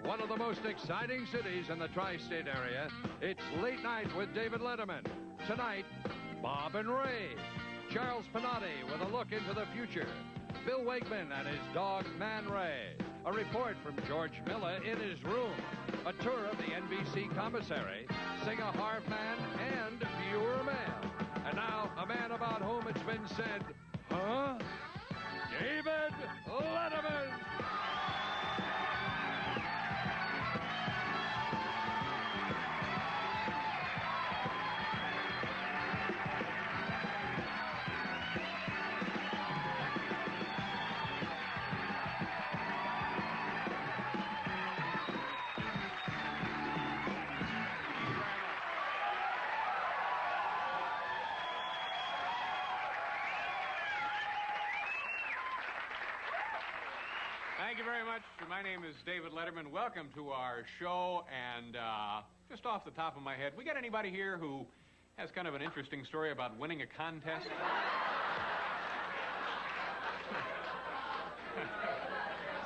one of the most exciting cities in the tri-state area, it's Late Night with David Letterman. Tonight, Bob and Ray. Charles Pinotti with a look into the future. Bill Wegman and his dog, Man Ray. A report from George Miller in his room. A tour of the NBC commissary. Sing-a-Harv Man and viewer mail. And now, a man about whom it's been said, huh? David Letterman! Thank you very much. My name is David Letterman. Welcome to our show. And just off the top of my head, we got anybody here who has kind of an interesting story about winning a contest?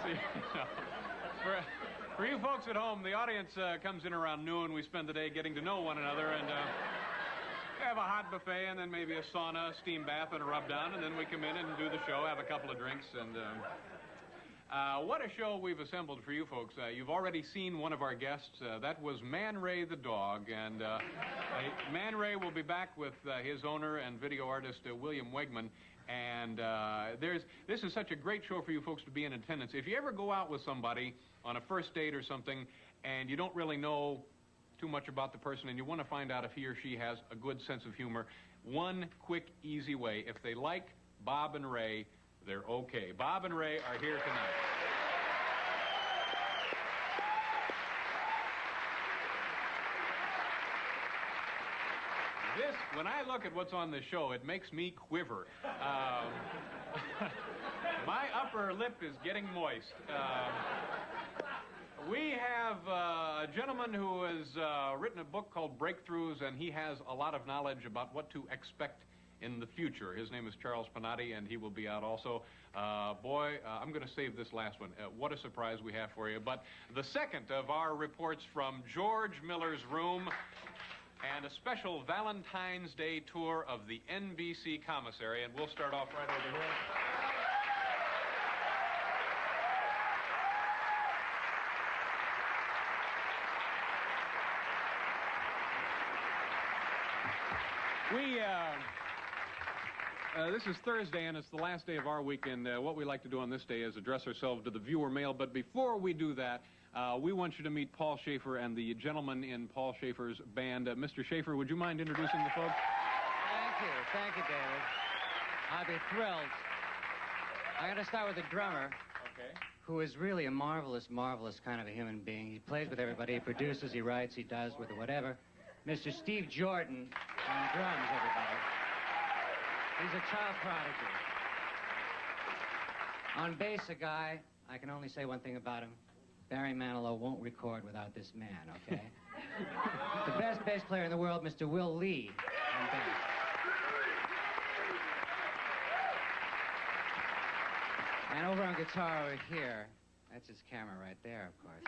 See, for you folks at home, the audience comes in around noon. We spend the day getting to know one another, and we have a hot buffet, and then maybe a sauna, a steam bath, and a rub down, and then we come in and do the show, have a couple of drinks, and what a show we've assembled for you folks. You've already seen one of our guests. That was Man Ray the dog. And Man Ray will be back with his owner and video artist, William Wegman. And this is such a great show for you folks to be in attendance. If you ever go out with somebody on a first date or something and you don't really know too much about the person and you want to find out if he or she has a good sense of humor, one quick, easy way. If they like Bob and Ray, they're okay. Bob and Ray are here tonight. When I look at what's on the show, it makes me quiver. My upper lip is getting moist. We have a gentleman who has written a book called Breakthroughs, and he has a lot of knowledge about what to expect in the future. His name is Charles Pinotti, and he will be out also. I'm going to save this last one. What a surprise we have for you. But the second of our reports from George Miller's room, and a special Valentine's Day tour of the NBC commissary, and we'll start off right over here. This is Thursday, and it's the last day of our weekend. What we like to do on this day is address ourselves to the viewer mail. But before we do that, we want you to meet Paul Schaefer and the gentleman in Paul Schaefer's band. Mr. Schaefer, would you mind introducing the folks? Thank you, David. I'll be thrilled. I'm going to start with the drummer. Okay. Who is really a marvelous, marvelous kind of a human being. He plays with everybody. He produces, he writes, he does with whatever. Mr. Steve Jordan on drums, everybody. He's a child prodigy. On bass, a guy, I can only say one thing about him. Barry Manilow won't record without this man, okay? The best bass player in the world, Mr. Will Lee, on bass. And over on guitar over here, that's his camera right there, of course.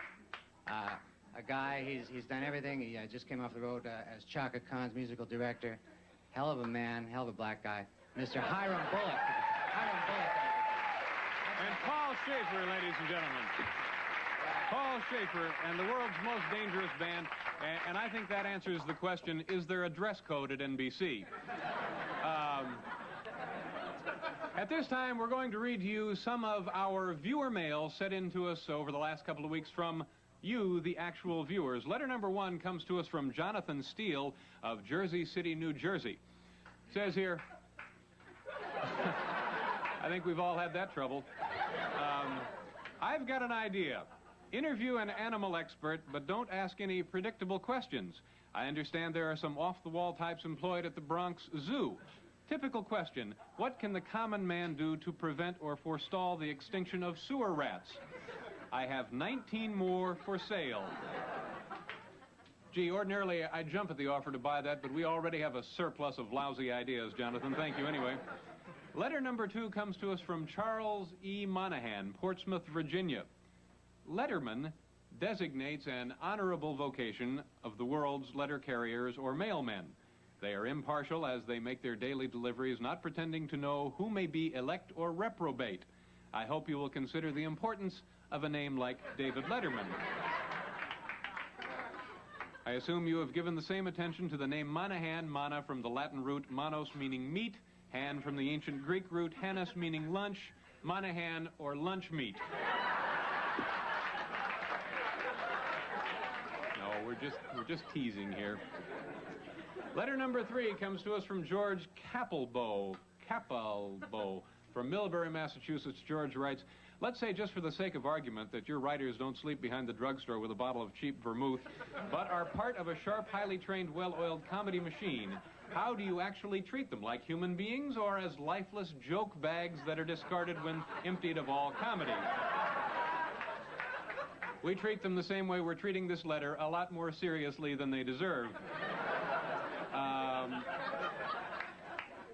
A guy, he's done everything. He just came off the road as Chaka Khan's musical director. Hell of a man, hell of a black guy. Mr. Hiram Bullock. Hiram Bullock. And Paul Schaefer, ladies and gentlemen. Paul Schaefer and the world's most dangerous band. And I think that answers the question, is there a dress code at NBC? At this time, we're going to read to you some of our viewer mail sent in to us over the last couple of weeks from you, the actual viewers. Letter number 1 comes to us from Jonathan Steele of Jersey City, New Jersey. It says here, I think we've all had that trouble. I've got an idea. Interview an animal expert, but don't ask any predictable questions. I understand there are some off-the-wall types employed at the Bronx Zoo. Typical question, what can the common man do to prevent or forestall the extinction of sewer rats? I have 19 more for sale. Gee, ordinarily I'd jump at the offer to buy that, but we already have a surplus of lousy ideas, Jonathan. Thank you anyway. Letter number 2 comes to us from Charles E. Monahan, Portsmouth, Virginia. Letterman, designates an honorable vocation of the world's letter carriers or mailmen. They are impartial as they make their daily deliveries, not pretending to know who may be elect or reprobate. I hope you will consider the importance of a name like David Letterman. I assume you have given the same attention to the name Monahan, mana from the Latin root manos, meaning meat, han from the ancient Greek root hannes, meaning lunch, Monahan or lunch meat. No, we're just teasing here. Letter number 3 comes to us from George Capelbo from Millbury, Massachusetts. George writes, let's say, just for the sake of argument, that your writers don't sleep behind the drugstore with a bottle of cheap vermouth, but are part of a sharp, highly trained, well-oiled comedy machine. How do you actually treat them? Like human beings or as lifeless joke bags that are discarded when emptied of all comedy? We treat them the same way we're treating this letter, a lot more seriously than they deserve.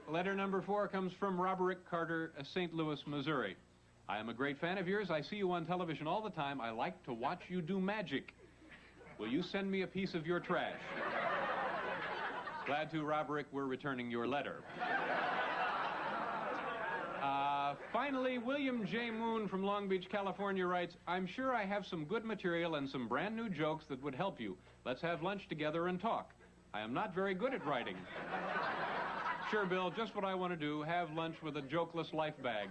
Letter number 4 comes from Roderick Carter, St. Louis, Missouri. I am a great fan of yours. I see you on television all the time. I like to watch you do magic. Will you send me a piece of your trash? Glad to, Roderick, we're returning your letter. Finally, William J. Moon from Long Beach, California writes, I'm sure I have some good material and some brand new jokes that would help you. Let's have lunch together and talk. I am not very good at writing. Sure, Bill, just what I want to do, have lunch with a jokeless life bag.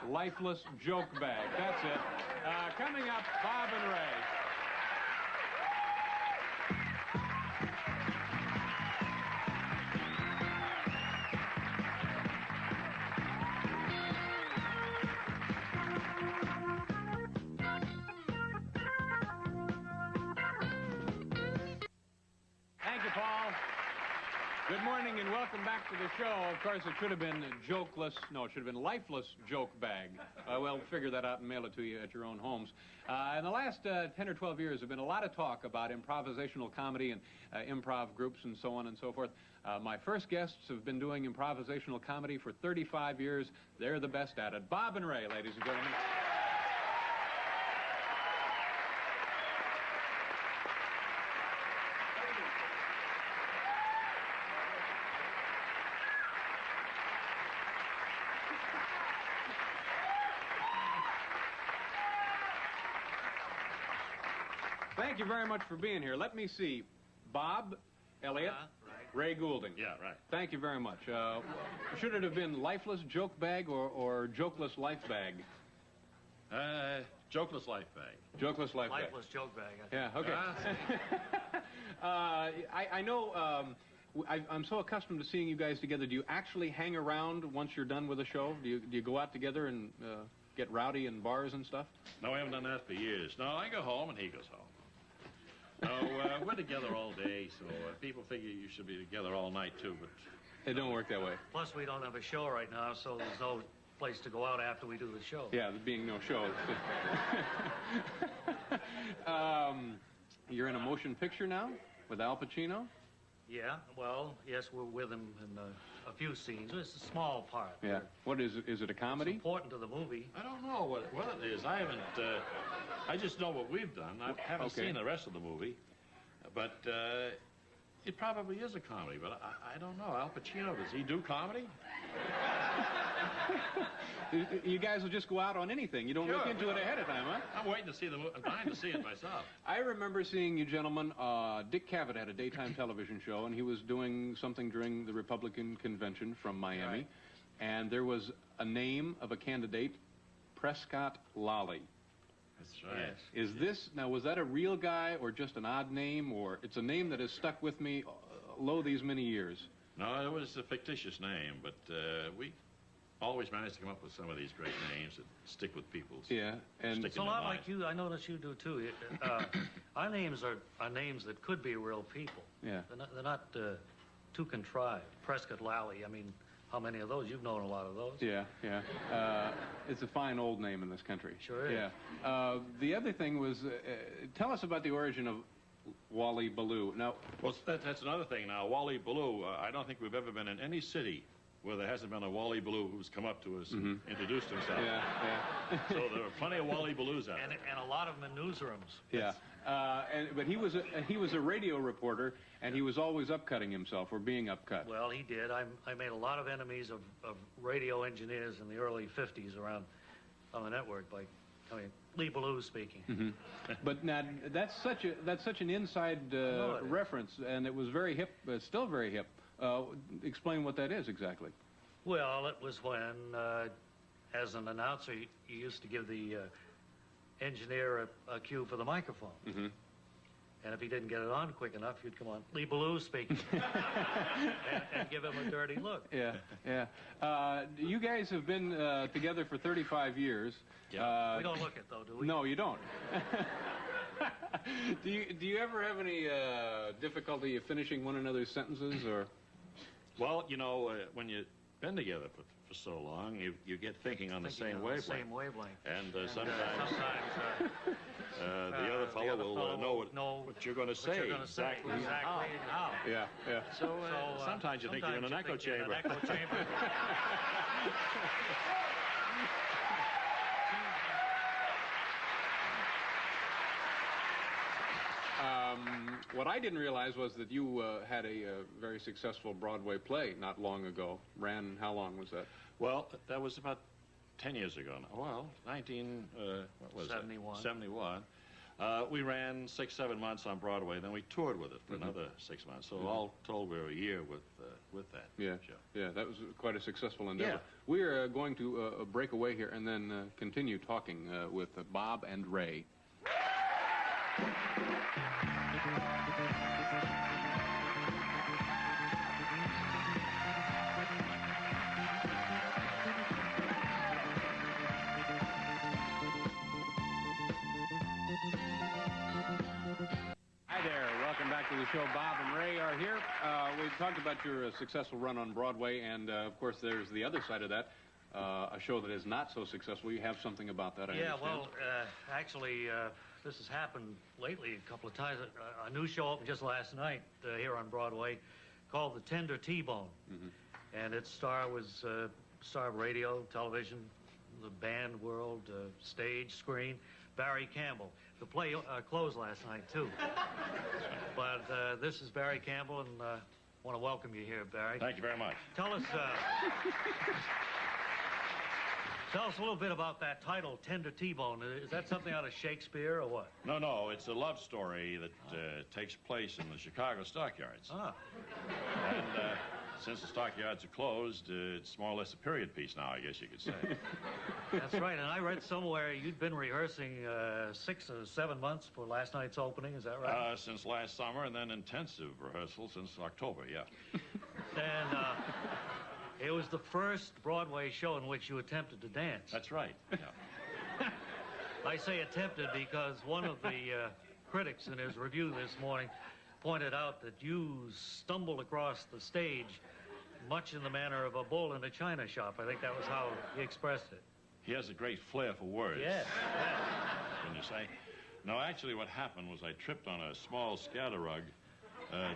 Lifeless joke bag. That's it. Coming up, Bob and Ray. Thank you, Paul. Good morning and welcome back to the show. Of course, it should have been jokeless, no, it should have been lifeless joke bag. We'll figure that out and mail it to you at your own homes. In the last 10 or 12 years, there's been a lot of talk about improvisational comedy and improv groups and so on and so forth. My first guests have been doing improvisational comedy for 35 years. They're the best at it. Bob and Ray, ladies and gentlemen. Thank you very much for being here. Let me see. Bob, Elliott, right. Ray Goulding. Yeah, right. Thank you very much. Should it have been lifeless joke bag or jokeless life bag? Jokeless life bag. Jokeless life bag. Lifeless joke bag. Yeah, okay. I know I'm so accustomed to seeing you guys together. Do you actually hang around once you're done with a show? Do you go out together and get rowdy in bars and stuff? No, we haven't done that for years. No, I go home and he goes home. No, we're together all day, so people figure you should be together all night, too, but... It don't work that way. Plus, we don't have a show right now, so there's no place to go out after we do the show. Yeah, there being no show. You're in a motion picture now with Al Pacino? Yeah, well, yes, we're with him in a few scenes. It's a small part. Yeah. What is it? Is it a comedy? It's important to the movie. I don't know what it is. I haven't... I just know what we've done. I haven't seen the rest of the movie. But it probably is a comedy, but I don't know. Al Pacino, does he do comedy? You guys will just go out on anything. You don't look into it ahead of time, huh? I'm waiting to see the movie. I'm dying to see it myself. I remember seeing you gentlemen. Dick Cavett had a daytime television show, and he was doing something during the Republican convention from Miami. Right. And there was a name of a candidate, Prescott Lally. That's right. Yes. Is this, now, was that a real guy or just an odd name, or it's a name that has stuck with me lo these many years? No, it was a fictitious name, but we always managed to come up with some of these great names that stick with people. Yeah, and It's a lot like you. I notice you do, too. Our names are names that could be real people. Yeah. They're not too contrived. Prescott Lally, I mean, how many of those? You've known a lot of those. Yeah, yeah. It's a fine old name in this country. Sure is. Yeah. The other thing was, tell us about the origin of Wally Ballou. Now, Well, that's another thing now. Wally Ballou, I don't think we've ever been in any city where there hasn't been a Wally Ballou who's come up to us and introduced himself. Yeah, yeah. So there are plenty of Wally Balloos out there. And a lot of them in newsrooms. Yeah. But he was a radio reporter, and he was always upcutting himself or being upcut. Well, he did. I made a lot of enemies of radio engineers in the early 50s around on the network by, Lee Ballou speaking. But now that's such an inside reference, and it was very hip, still very hip. Explain what that is exactly. Well, it was when, as an announcer, you used to give the engineer a cue for the microphone. And if he didn't get it on quick enough, you'd come on, Lee Ballou speaking, and give him a dirty look. Yeah, yeah. You guys have been together for 35 years. Yeah. We don't look it, though, do we? No, you don't. Do you ever have any difficulty finishing one another's sentences, or? Well, when you've been together for so long, you get thinking on the same wavelength. Same wavelength. And sometimes the other fellow will know what you're going to say exactly how. Yeah, yeah. So sometimes you think you're in an echo chamber. What I didn't realize was that you had a very successful Broadway play not long ago. Ran, how long was that? Well, that was about 10 years ago now. Well, 71. 71. We ran 6-7 months on Broadway, then we toured with it for another 6 months. So all told, we were a year with that show. Yeah, that was quite a successful endeavor. Yeah. We are going to break away here and then continue talking with Bob and Ray. Hi there. Welcome back to the show. Bob and Ray are here. We've talked about your successful run on Broadway, and of course there's the other side of that, a show that is not so successful. You have something about that, I understand. Well, actually, this has happened lately a couple of times. A new show opened just last night here on Broadway called The Tender T-Bone. And its star was star of radio, television, the band world, stage, screen, Barry Campbell. The play closed last night, too. But this is Barry Campbell, and I want to welcome you here, Barry. Thank you very much. Tell us a little bit about that title, Tender T-Bone. Is that something out of Shakespeare or what? No, it's a love story that takes place in the Chicago stockyards. Ah. And since the stockyards are closed, it's more or less a period piece now, I guess you could say. That's right, and I read somewhere you'd been rehearsing 6 or 7 months for last night's opening, is that right? Since last summer, and then intensive rehearsal since October, yeah. And it was the first Broadway show in which you attempted to dance. That's right, yeah. I say attempted because one of the critics in his review this morning pointed out that you stumbled across the stage much in the manner of a bull in a china shop. I think that was how he expressed it. He has a great flair for words. Yes. Can you say? No, actually what happened was I tripped on a small scatter rug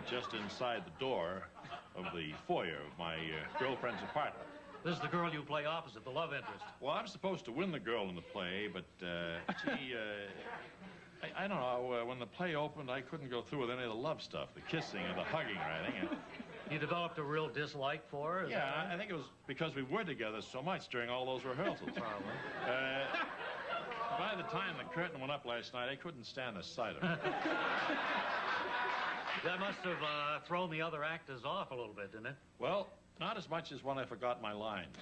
just inside the door of the foyer of my girlfriend's apartment. This is the girl you play opposite, the love interest. Well, I'm supposed to win the girl in the play, but she... I don't know, when the play opened, I couldn't go through with any of the love stuff, the kissing or the hugging or anything. You developed a real dislike for her? Yeah, I think it was because we were together so much during all those rehearsals. Probably. By the time the curtain went up last night, I couldn't stand the sight of her. That must have thrown the other actors off a little bit, didn't it? Well, not as much as when I forgot my lines.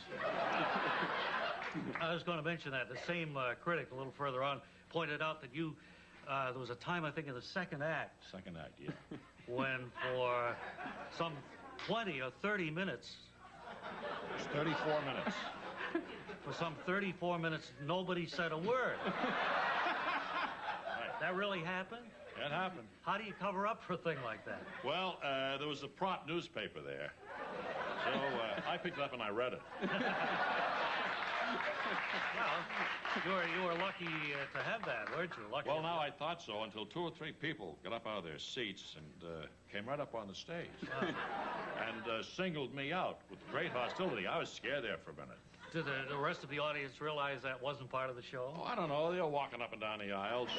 I was going to mention that. The same critic a little further on pointed out that you... there was a time, I think, in the second act. Second act, yeah. When for some 20 or 30 minutes... It was 34 minutes. For some 34 minutes, nobody said a word. Right. That really happened? It happened. How do you cover up for a thing like that? Well, there was a prop newspaper there. So I picked it up and I read it. Well, you were lucky to have that, weren't you? Lucky. Well, now I thought so until 2 or 3 people got up out of their seats and came right up on the stage and singled me out with great hostility. I was scared there for a minute. Did the rest of the audience realize that wasn't part of the show? Oh, I don't know. They were walking up and down the aisles.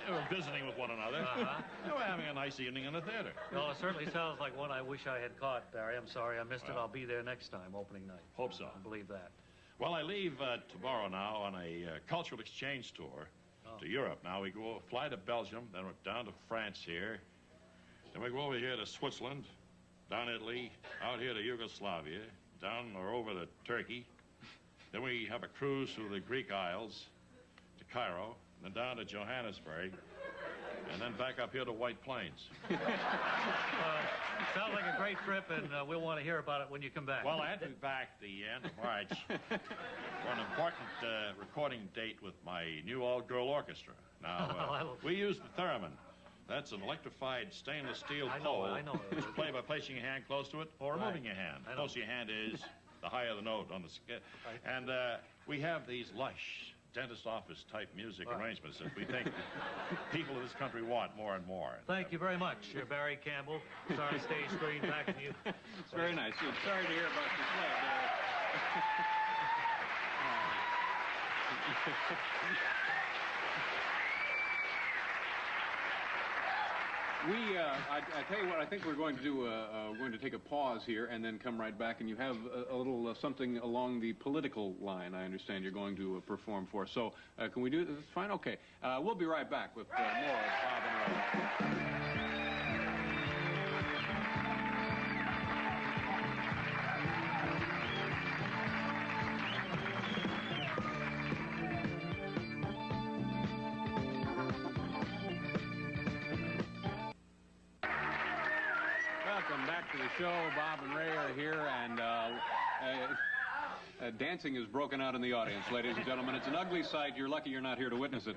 They were visiting with one another. They were having a nice evening in the theater. Well, it certainly sounds like one I wish I had caught, Barry. I'm sorry I missed it. I'll be there next time, opening night. Hope so. I believe that. Well, I leave tomorrow now on a cultural exchange tour to Europe. Now we fly to Belgium, then we're down to France here. Then we go over here to Switzerland, down Italy, out here to Yugoslavia, down or over to Turkey. Then we have a cruise through the Greek Isles to Cairo, then down to Johannesburg, and then back up here to White Plains. Sounds like a great trip, and we'll want to hear about it when you come back. Well, I had to be back the end of March for an important recording date with my new all-girl orchestra. Now, we use the theremin. That's an electrified stainless steel pole. I know. It's played by placing your hand close to it or removing your hand. The closer your hand is, the higher the note on the scale. And we have these lush dentist office type music arrangements that we think people of this country want more and more. Thank you very much, Barry Campbell. Sorry, stage screen, back to you. It's very nice. Sorry to hear about your sled. I tell you what, I think we're going to do. We're going to take a pause here and then come right back. And you have a little something along the political line. I understand you're going to perform for us. So can we do this? Fine. Okay. We'll be right back with more of Bob and Ray. Show. Bob and Ray are here, and dancing is broken out in the audience, ladies and gentlemen. It's an ugly sight. You're lucky you're not here to witness it.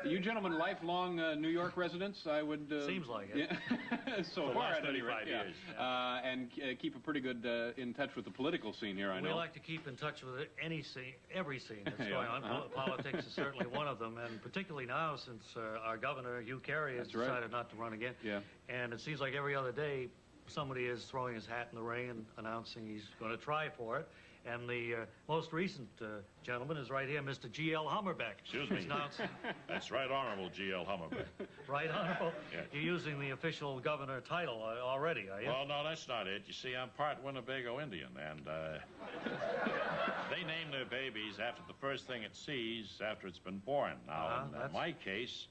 You gentlemen, lifelong New York residents, I would... Seems like it. Yeah. So far, at any rate. Years. And keep a pretty good in touch with the political scene here, I know. We like to keep in touch with any scene, every scene that's going on. Politics is certainly one of them, and particularly now since our governor, Hugh Carey, has decided not to run again. Yeah. And it seems like every other day somebody is throwing his hat in the ring and announcing he's going to try for it. And the most recent gentleman is right here, Mr. G.L. Hummerbeck. Excuse me. That's Right Honorable G.L. Hummerbeck. Right Honorable? Yeah. You're using the official governor title already, are you? Well, no, that's not it. You see, I'm part Winnebago Indian, and they name their babies after the first thing it sees after it's been born. Now, in my case,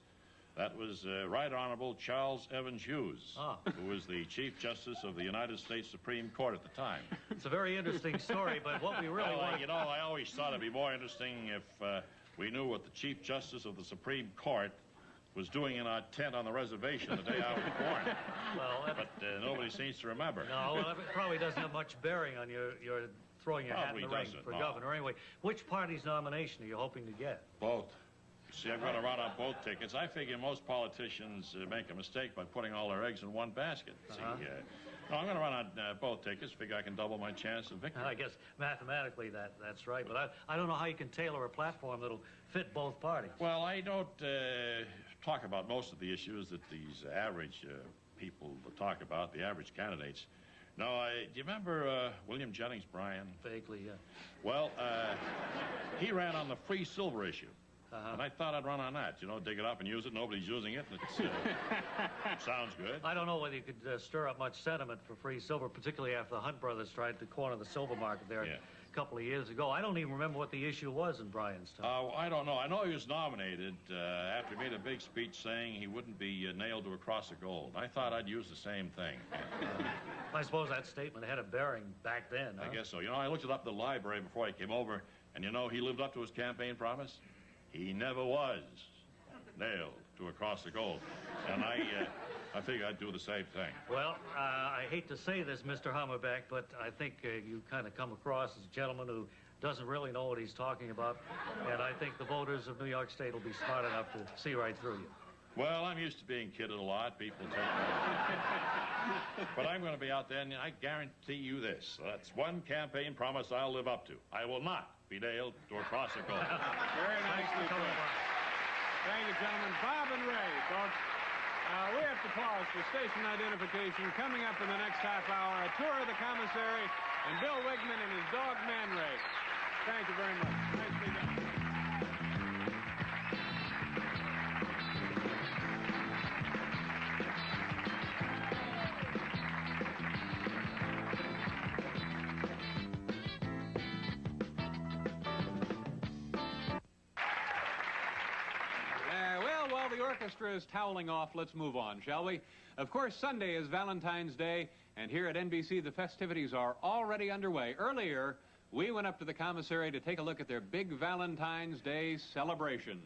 that was Right Honorable Charles Evans Hughes, who was the Chief Justice of the United States Supreme Court at the time. It's a very interesting story, but what we really want... You know, I always thought it'd be more interesting if we knew what the Chief Justice of the Supreme Court was doing in our tent on the reservation the day I was born. Well, but nobody seems to remember. No, well, it probably doesn't have much bearing on your throwing your hat in the ring for governor. Anyway, which party's nomination are you hoping to get? Both. See, I'm going to run on both tickets. I figure most politicians make a mistake by putting all their eggs in one basket. See, no, I'm going to run on both tickets. Figure I can double my chance of victory. I guess mathematically that's right, but I don't know how you can tailor a platform that'll fit both parties. Well, I don't talk about most of the issues that these average people talk about, the average candidates. No, do you remember William Jennings Bryan? Vaguely, yeah. Well, he ran on the free silver issue. And I thought I'd run on that, you know, dig it up and use it. Nobody's using it, and it sounds good. I don't know whether you could stir up much sentiment for free silver, particularly after the Hunt brothers tried to corner the silver market there a couple of years ago. I don't even remember what the issue was in Bryan's time. I don't know. I know he was nominated after he made a big speech saying he wouldn't be nailed to a cross of gold. I thought I'd use the same thing. I suppose that statement had a bearing back then, huh? I guess so. You know, I looked it up in the library before I came over, and you know, he lived up to his campaign promise. He never was nailed to a cross of gold. And I figure I'd do the same thing. Well, I hate to say this, Mr. Hummerbeck, but I think you kind of come across as a gentleman who doesn't really know what he's talking about. And I think the voters of New York State will be smart enough to see right through you. Well, I'm used to being kidded a lot. People take me. But I'm going to be out there, and I guarantee you this. That's one campaign promise I'll live up to. I will not be nailed to a cross of gold. Very nicely put. Thank you, gentlemen. Bob and Ray, folks. We have to pause for station identification. Coming up in the next half hour, a tour of the commissary and Bill Wigman and his dog, Man Ray. Thank you very much. Nicely done. While the orchestra is toweling off, let's move on, shall we? Of course, Sunday is Valentine's Day, and here at NBC, the festivities are already underway. Earlier, we went up to the commissary to take a look at their big Valentine's Day celebration.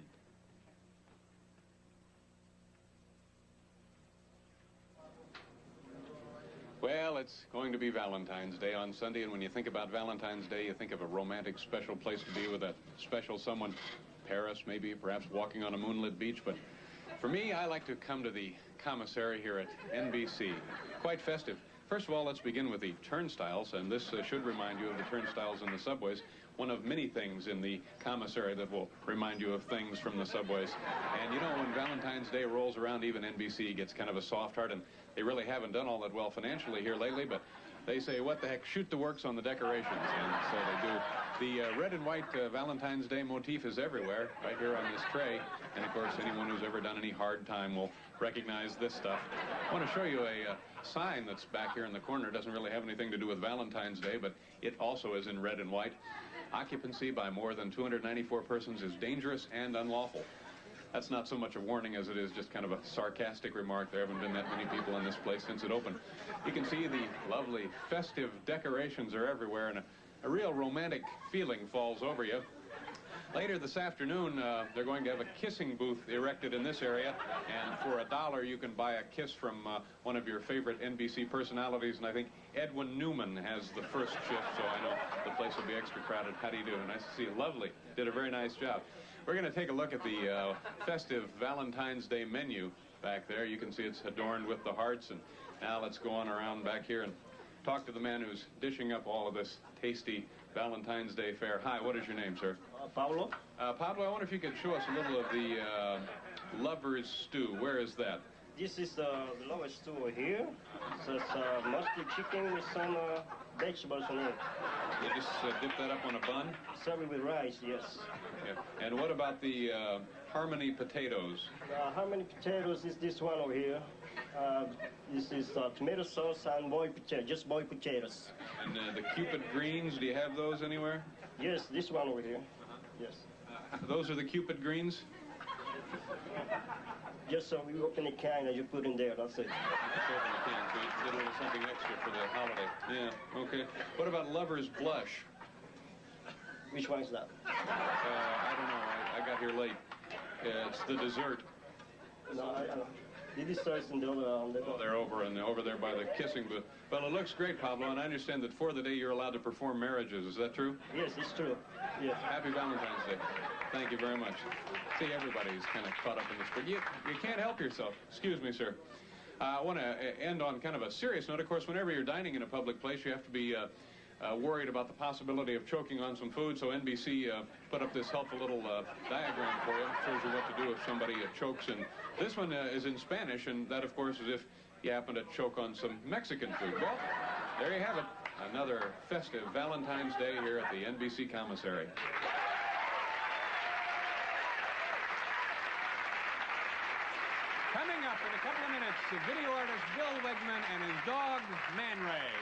Well, it's going to be Valentine's Day on Sunday, and when you think about Valentine's Day, you think of a romantic, special place to be with a special someone. Paris, maybe, perhaps walking on a moonlit beach, but for me, I like to come to the commissary here at NBC. Quite festive. First of all, let's begin with the turnstiles, and this should remind you of the turnstiles in the subways. One of many things in the commissary that will remind you of things from the subways. And you know, when Valentine's Day rolls around, even NBC gets kind of a soft heart, and they really haven't done all that well financially here lately, but they say, what the heck, shoot the works on the decorations, and so they do. The red and white Valentine's Day motif is everywhere, right here on this tray. And, of course, anyone who's ever done any hard time will recognize this stuff. I want to show you a sign that's back here in the corner. It doesn't really have anything to do with Valentine's Day, but it also is in red and white. Occupancy by more than 294 persons is dangerous and unlawful. That's not so much a warning as it is just kind of a sarcastic remark. There haven't been that many people in this place since it opened. You can see the lovely festive decorations are everywhere, and a real romantic feeling falls over you. Later this afternoon, they're going to have a kissing booth erected in this area, and for $1 you can buy a kiss from one of your favorite NBC personalities, and I think Edwin Newman has the first shift, so I know the place will be extra crowded. How do you do? Nice to see you. Lovely. Did a very nice job. We're going to take a look at the festive Valentine's Day menu back there. You can see it's adorned with the hearts, and now let's go on around back here and talk to the man who's dishing up all of this tasty Valentine's Day fare. Hi, what is your name, sir? Pablo. Pablo, I wonder if you could show us a little of the lover's stew. Where is that? This is the lover's stew here. So it's mustard chicken with some vegetables in it. You just dip that up on a bun? Serve it with rice, yes. Yeah. And what about the Harmony potatoes? Harmony potatoes is this one over here. This is tomato sauce and boiled potato, just boiled potatoes. And the Cupid greens, do you have those anywhere? Yes, this one over here. Yes. Those are the Cupid greens? Just so we open the can and you put in there, that's it. Just open the can, so you get a little something extra for the holiday. Yeah, okay. What about lover's blush? Which one is that? I don't know. I got here late. It's the dessert. No, I don't. The dessert's in the other. Oh, they're over there by the kissing booth. Well, it looks great, Pablo, and I understand that for the day you're allowed to perform marriages. Is that true? Yes, it's true. Yeah. Happy Valentine's Day. Thank you very much. See, everybody's kind of caught up in this, but you can't help yourself. Excuse me, sir. I want to end on kind of a serious note. Of course, whenever you're dining in a public place, you have to be worried about the possibility of choking on some food, so NBC put up this helpful little diagram for you. Shows you what to do if somebody chokes. And this one is in Spanish, and that, of course, is if you happen to choke on some Mexican food. Well, there you have it. Another festive Valentine's Day here at the NBC commissary. Coming up in a couple of minutes, video artist Bill Wigman and his dog, Man Ray.